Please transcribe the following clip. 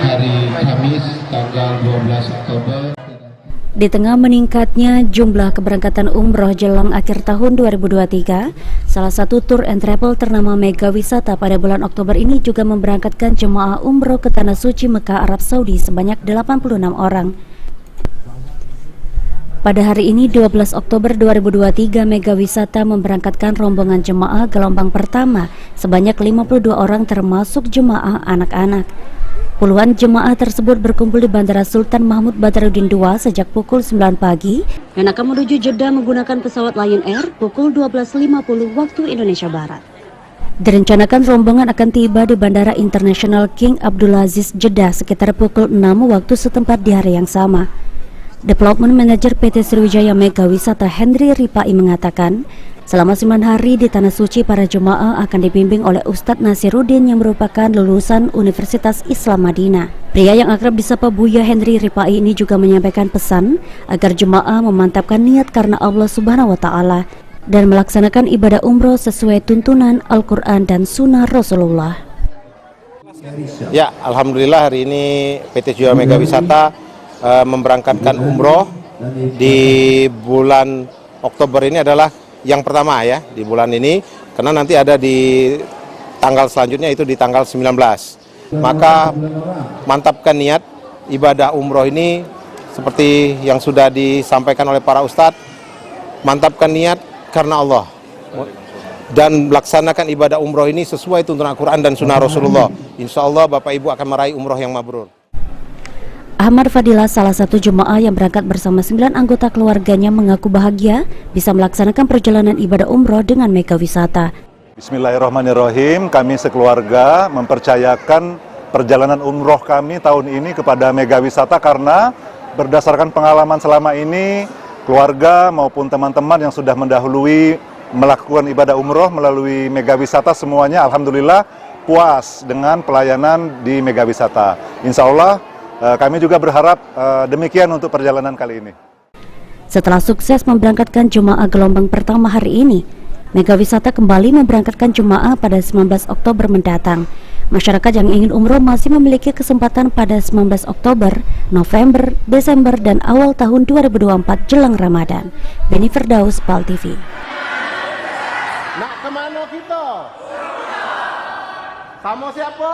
hari Kamis tanggal 12 Oktober. Di tengah meningkatnya jumlah keberangkatan umroh jelang akhir tahun 2023, salah satu tour and travel ternama Mega Wisata pada bulan Oktober ini juga memberangkatkan jemaah umroh ke Tanah Suci Mekah, Arab Saudi sebanyak 86 orang. Pada hari ini 12 Oktober 2023, Mega Wisata memberangkatkan rombongan jemaah gelombang pertama sebanyak 52 orang termasuk jemaah anak-anak. Puluhan jemaah tersebut berkumpul di Bandara Sultan Mahmud Badarudin II sejak pukul 9 pagi dan akan menuju Jeddah menggunakan pesawat Lion Air pukul 12.50 waktu Indonesia Barat. Direncanakan rombongan akan tiba di Bandara Internasional King Abdulaziz Jeddah sekitar pukul 6 waktu setempat di hari yang sama. Development Manager PT Sriwijaya Mega Wisata Henry Ripai mengatakan, selama 9 hari di Tanah Suci, para jemaah akan dibimbing oleh Ustadz Nasiruddin yang merupakan lulusan Universitas Islam Madinah. Pria yang akrab disapa Buya Henry Ripai ini juga menyampaikan pesan agar jemaah memantapkan niat karena Allah Subhanahu wa Ta'ala dan melaksanakan ibadah umroh sesuai tuntunan Al-Quran dan Sunnah Rasulullah. Ya, alhamdulillah hari ini PT Sriwijaya Mega Wisata memberangkatkan umroh di bulan Oktober ini adalah yang pertama ya di bulan ini, karena nanti ada di tanggal selanjutnya itu di tanggal 19. Maka mantapkan niat ibadah umroh ini seperti yang sudah disampaikan oleh para ustadz, mantapkan niat karena Allah dan melaksanakan ibadah umroh ini sesuai tuntunan Al-Quran dan Sunnah Rasulullah. Insya Allah Bapak Ibu akan meraih umroh yang mabrur. Ahmad Fadilah, salah satu jemaah yang berangkat bersama 9 anggota keluarganya, mengaku bahagia bisa melaksanakan perjalanan ibadah umroh dengan Mega Wisata. Bismillahirrahmanirrahim, kami sekeluarga mempercayakan perjalanan umroh kami tahun ini kepada Mega Wisata karena berdasarkan pengalaman selama ini, keluarga maupun teman-teman yang sudah mendahului melakukan ibadah umroh melalui Mega Wisata semuanya alhamdulillah puas dengan pelayanan di Mega Wisata. Insya Allah kami juga berharap demikian untuk perjalanan kali ini. Setelah sukses memberangkatkan jemaah gelombang pertama hari ini, Mega Wisata kembali memberangkatkan jemaah pada 19 Oktober mendatang. Masyarakat yang ingin umroh masih memiliki kesempatan pada 19 Oktober, November, Desember, dan awal tahun 2024 jelang Ramadan. Beni Firdaus, PAL TV. Nak kemana kita? Sama siapa?